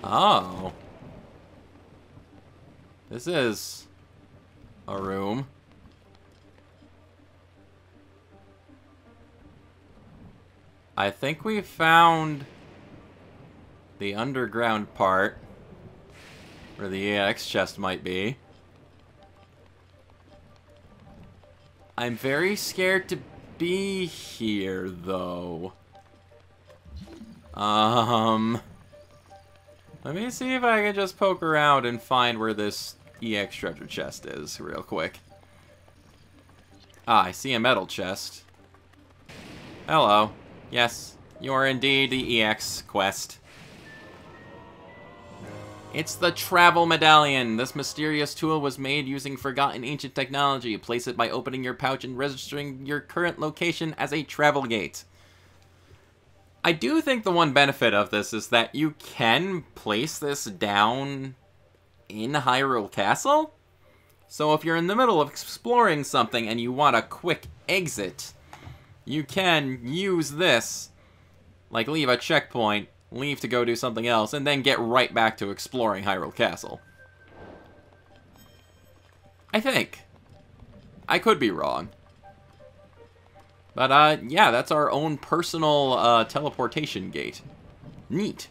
Oh. This is a room. I think we found the underground part where the EX chest might be. I'm very scared to be here, though. Let me see if I can just poke around and find where this EX treasure chest is real quick. Ah, I see a metal chest. Hello. Yes, you are indeed the EX quest. It's the travel medallion. This mysterious tool was made using forgotten ancient technology. Place it by opening your pouch and registering your current location as a travel gate. I do think the one benefit of this is that you can place this down in Hyrule Castle. So if you're in the middle of exploring something and you want a quick exit, you can use this, like leave a checkpoint, leave to go do something else, and then get right back to exploring Hyrule Castle. I think. I could be wrong. But, yeah, that's our own personal, teleportation gate. Neat.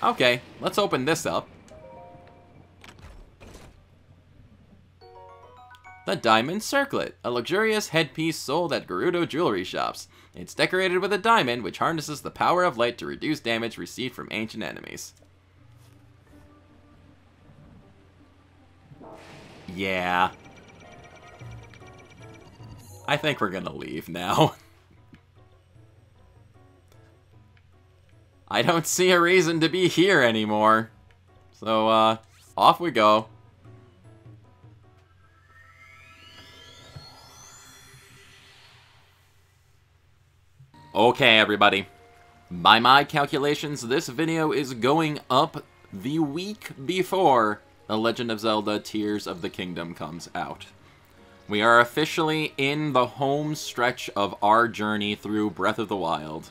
Okay, let's open this up. The Diamond Circlet, a luxurious headpiece sold at Gerudo jewelry shops. It's decorated with a diamond, which harnesses the power of light to reduce damage received from ancient enemies. Yeah. I think we're gonna leave now. I don't see a reason to be here anymore. So, off we go. Okay, everybody. By my calculations, this video is going up the week before The Legend of Zelda Tears of the Kingdom comes out. We are officially in the home stretch of our journey through Breath of the Wild.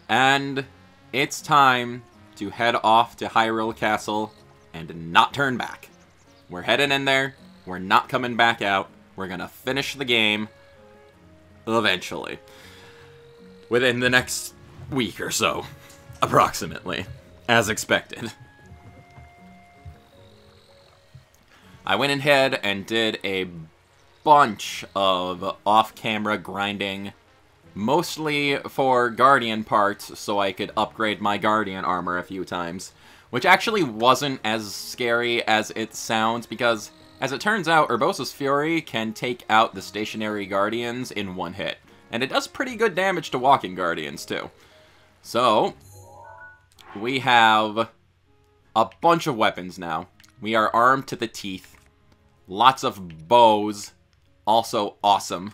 And it's time to head off to Hyrule Castle and not turn back. We're heading in there. We're not coming back out. We're gonna finish the game eventually. Within the next week or so, approximately, as expected. I went ahead and did a bunch of off-camera grinding, mostly for Guardian parts, so I could upgrade my Guardian armor a few times, which actually wasn't as scary as it sounds, because, as it turns out, Urbosa's Fury can take out the stationary Guardians in one hit. And it does pretty good damage to walking Guardians, too. So, we have a bunch of weapons now. We are armed to the teeth. Lots of bows. Also awesome.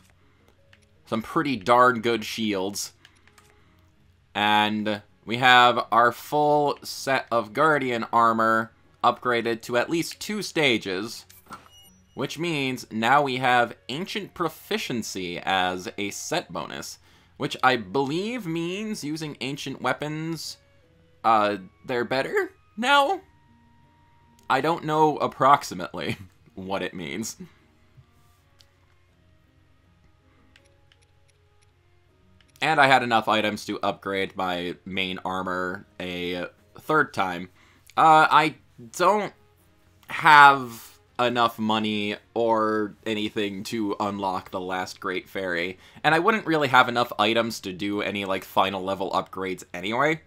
Some pretty darn good shields. And we have our full set of Guardian armor upgraded to at least 2 stages. Which means now we have Ancient Proficiency as a set bonus. Which I believe means using ancient weapons, they're better now? I don't know approximately what it means. And I had enough items to upgrade my main armor a 3rd time. I don't have enough money or anything to unlock the last Great Fairy. And I wouldn't really have enough items to do any, like, final level upgrades anyway.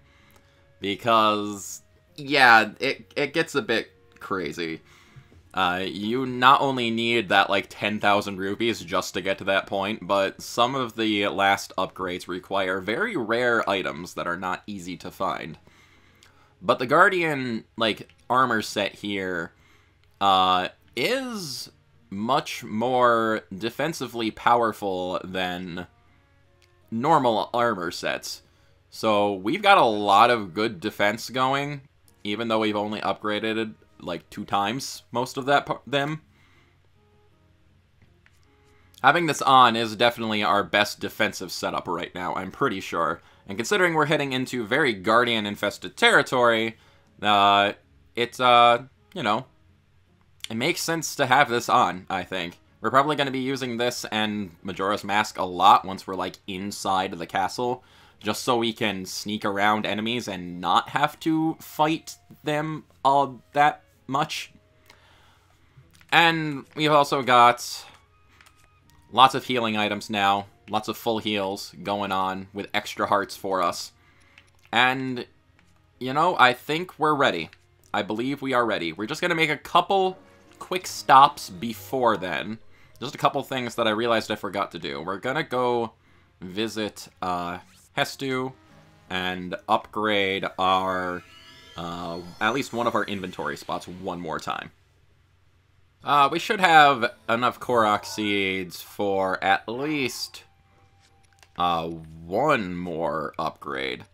Because, yeah, it gets a bit crazy. You not only need that, like, 10,000 rupees just to get to that point, but some of the last upgrades require very rare items that are not easy to find. But the Guardian, like, armor set here, is much more defensively powerful than normal armor sets. So we've got a lot of good defense going, even though we've only upgraded like 2 times most of them. Having this on is definitely our best defensive setup right now, I'm pretty sure. And considering we're heading into very Guardian-infested territory, It's, you know, it makes sense to have this on, I think. We're probably going to be using this and Majora's Mask a lot once we're, like, inside the castle, just so we can sneak around enemies and not have to fight them all that much. And we've also got lots of healing items now, lots of full heals going on with extra hearts for us. And, you know, I think we're ready. I believe we are ready. We're just going to make a couple quick stops before then. Just a couple things that I realized I forgot to do. We're going to go visit Hestu and upgrade our, at least one of our inventory spots one more time. We should have enough Korok seeds for at least one more upgrade.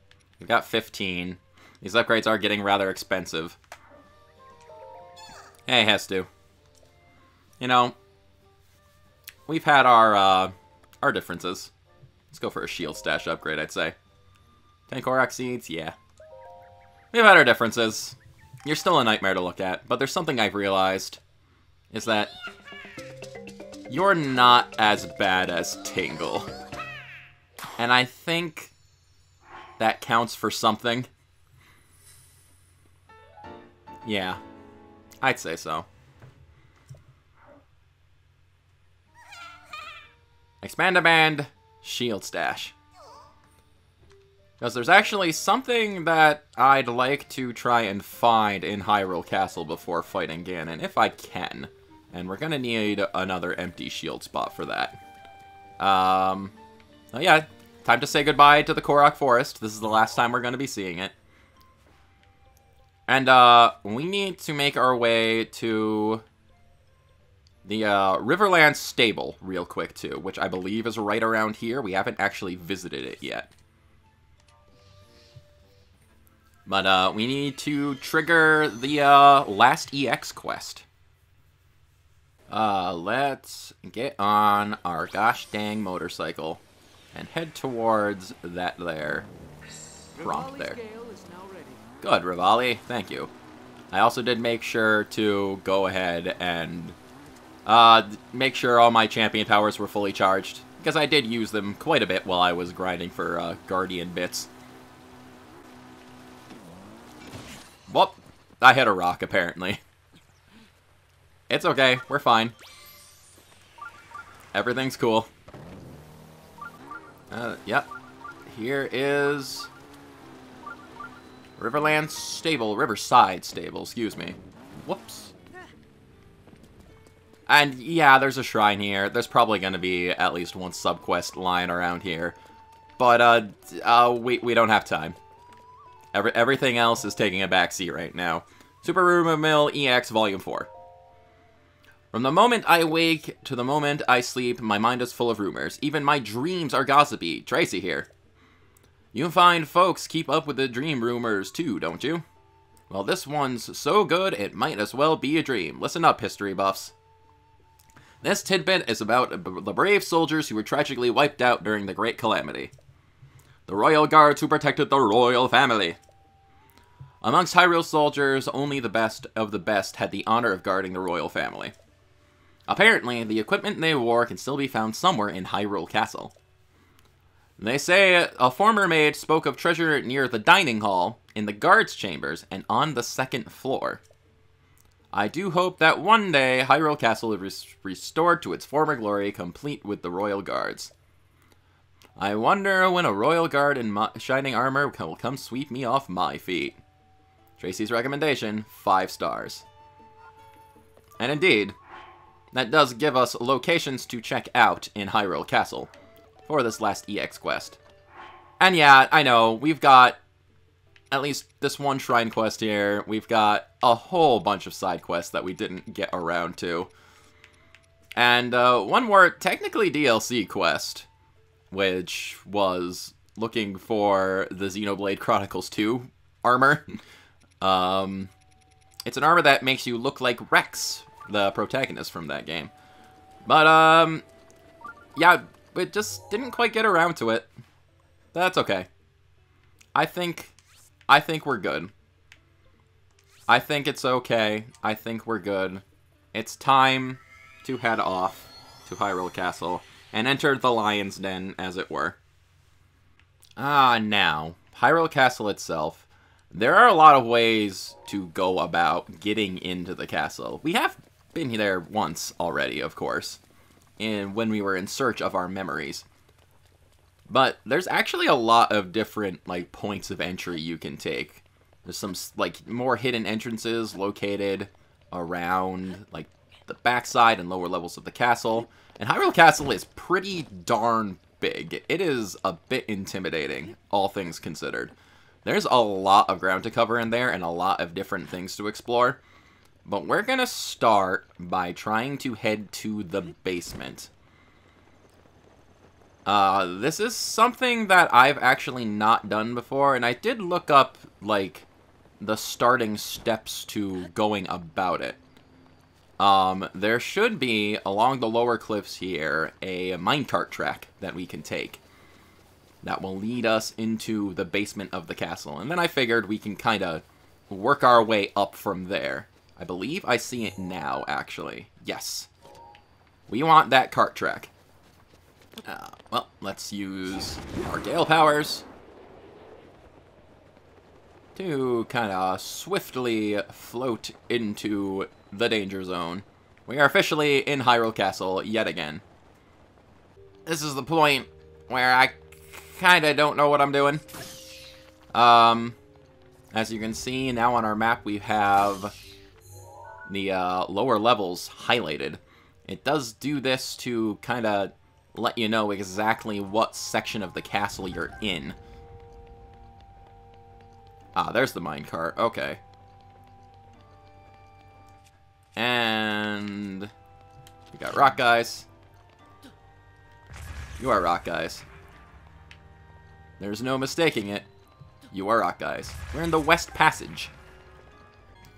We've got 15. These upgrades are getting rather expensive. Hey, Hestu. You know, we've had our differences. Let's go for a shield stash upgrade, I'd say. 10 Korok seeds? Yeah. We've had our differences. You're still a nightmare to look at, but there's something I've realized. Is that you're not as bad as Tingle. And I think that counts for something. Yeah, I'd say so. Expand-a-band, shield stash. Because there's actually something that I'd like to try and find in Hyrule Castle before fighting Ganon, if I can. And we're gonna need another empty shield spot for that. Oh yeah, time to say goodbye to the Korok Forest. This is the last time we're gonna be seeing it. And, we need to make our way to the, Riverland Stable real quick, too, which I believe is right around here. We haven't actually visited it yet. But, we need to trigger the, last EX quest. Let's get on our gosh dang motorcycle and head towards that there prompt there. Good, Rivali. Thank you. I also did make sure to go ahead and make sure all my champion powers were fully charged, because I did use them quite a bit while I was grinding for Guardian bits. Whoop! I hit a rock, apparently. It's okay. We're fine. Everything's cool. Yep. Here is Riverland Stable. Riverside Stable, excuse me. Whoops. And yeah, there's a shrine here. There's probably going to be at least one subquest lying around here. But, we don't have time. Everything else is taking a backseat right now. Super Rumor Mill EX Volume 4. From the moment I wake to the moment I sleep, my mind is full of rumors. Even my dreams are gossipy. Tracy here. You fine folks keep up with the dream rumors too, don't you? Well, this one's so good, it might as well be a dream. Listen up, history buffs. This tidbit is about the brave soldiers who were tragically wiped out during the Great Calamity. The royal guards who protected the royal family. Amongst Hyrule soldiers, only the best of the best had the honor of guarding the royal family. Apparently, the equipment they wore can still be found somewhere in Hyrule Castle. They say a former maid spoke of treasure near the dining hall, in the guards' chambers, and on the second floor. I do hope that one day Hyrule Castle is restored to its former glory, complete with the royal guards. I wonder when a royal guard in shining armor will come sweep me off my feet. Tracy's recommendation, 5 stars. And indeed, that does give us locations to check out in Hyrule Castle for this last EX quest. And yeah, I know, we've got at least this one shrine quest here. We've got a whole bunch of side quests that we didn't get around to. And one more technically DLC quest, which was looking for the Xenoblade Chronicles 2 armor. It's an armor that makes you look like Rex, the protagonist from that game. But, yeah, it just didn't quite get around to it. That's okay. I think we're good. I think it's okay. I think we're good. It's time to head off to Hyrule Castle and enter the Lion's Den, as it were. Now, Hyrule Castle itself. There are a lot of ways to go about getting into the castle. We have been there once already, of course, when we were in search of our memories. But there's actually a lot of different, like, points of entry you can take. There's some, like, more hidden entrances located around, like, the backside and lower levels of the castle. And Hyrule Castle is pretty darn big. It is a bit intimidating, all things considered. There's a lot of ground to cover in there and a lot of different things to explore. But we're going to start by trying to head to the basement. This is something that I've actually not done before, and I did look up, like, the starting steps to going about it. There should be, along the lower cliffs here, a minecart track that we can take. That will lead us into the basement of the castle. And then I figured we can kind of work our way up from there. I believe I see it now, actually. Yes. We want that cart track. Well, let's use our Gale powers to kind of swiftly float into the danger zone. We are officially in Hyrule Castle yet again. This is the point where I kind of don't know what I'm doing. As you can see, now on our map we have the lower levels highlighted. It does do this to kind of let you know exactly what section of the castle you're in. There's the minecart. Okay. And we got rock guys. You are rock guys. There's no mistaking it. You are rock guys. We're in the West Passage.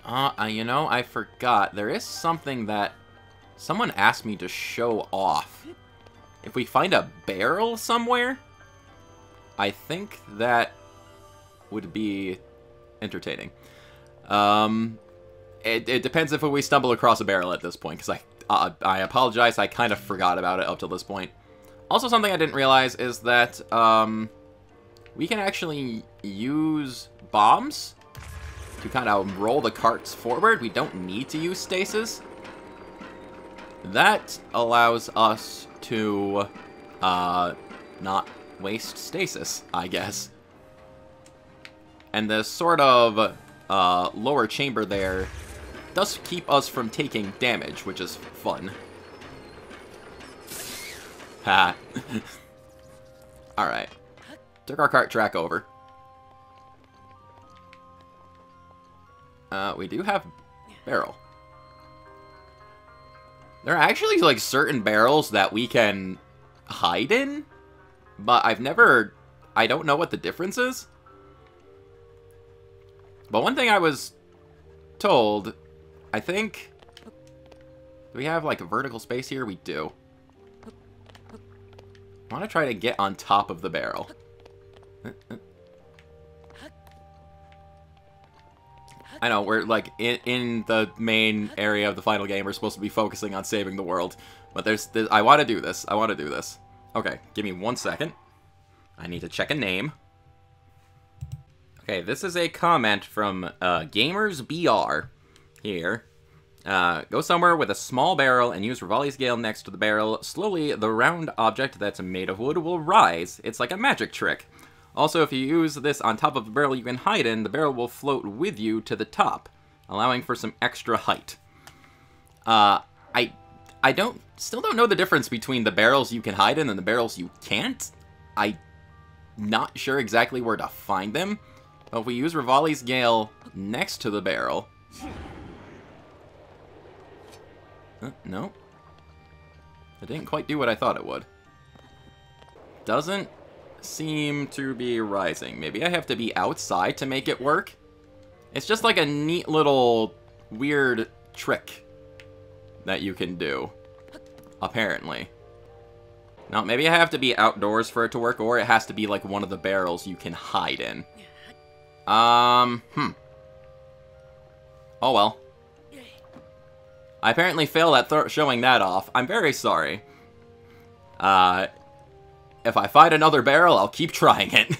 You know, I forgot. There is something that someone asked me to show off. If we find a barrel somewhere, I think that would be entertaining. It depends if we stumble across a barrel at this point, because I apologize, I kind of forgot about it up till this point. Also, something I didn't realize is that, we can actually use bombs to kind of roll the carts forward. We don't need to use stasis. That allows us to not waste stasis, I guess. And the sort of lower chamber there does keep us from taking damage, which is fun. Ha. Alright. Took our cart track over. We do have barrel. There are actually, like, certain barrels that we can hide in, but I don't know what the difference is. But one thing I was told, I think, do we have, like, a vertical space here? We do. I want to try to get on top of the barrel. I know, we're, like, in the main area of the final game, we're supposed to be focusing on saving the world. But I want to do this. I want to do this. Okay, give me 1 second. I need to check a name. Okay, this is a comment from Gamers BR here. Go somewhere with a small barrel and use Rivali's Gale next to the barrel. Slowly, the round object that's made of wood will rise. It's like a magic trick. Also, if you use this on top of a barrel you can hide in, the barrel will float with you to the top, allowing for some extra height. I still don't know the difference between the barrels you can hide in and the barrels you can't. I'm not sure exactly where to find them. But if we use Rivali's Gale next to the barrel... no. It didn't quite do what I thought it would. Doesn't seem to be rising. Maybe I have to be outside to make it work? It's just like a neat little weird trick that you can do, apparently. Now, maybe I have to be outdoors for it to work, or it has to be like one of the barrels you can hide in. Oh well. I apparently failed at showing that off. I'm very sorry. If I find another barrel, I'll keep trying it.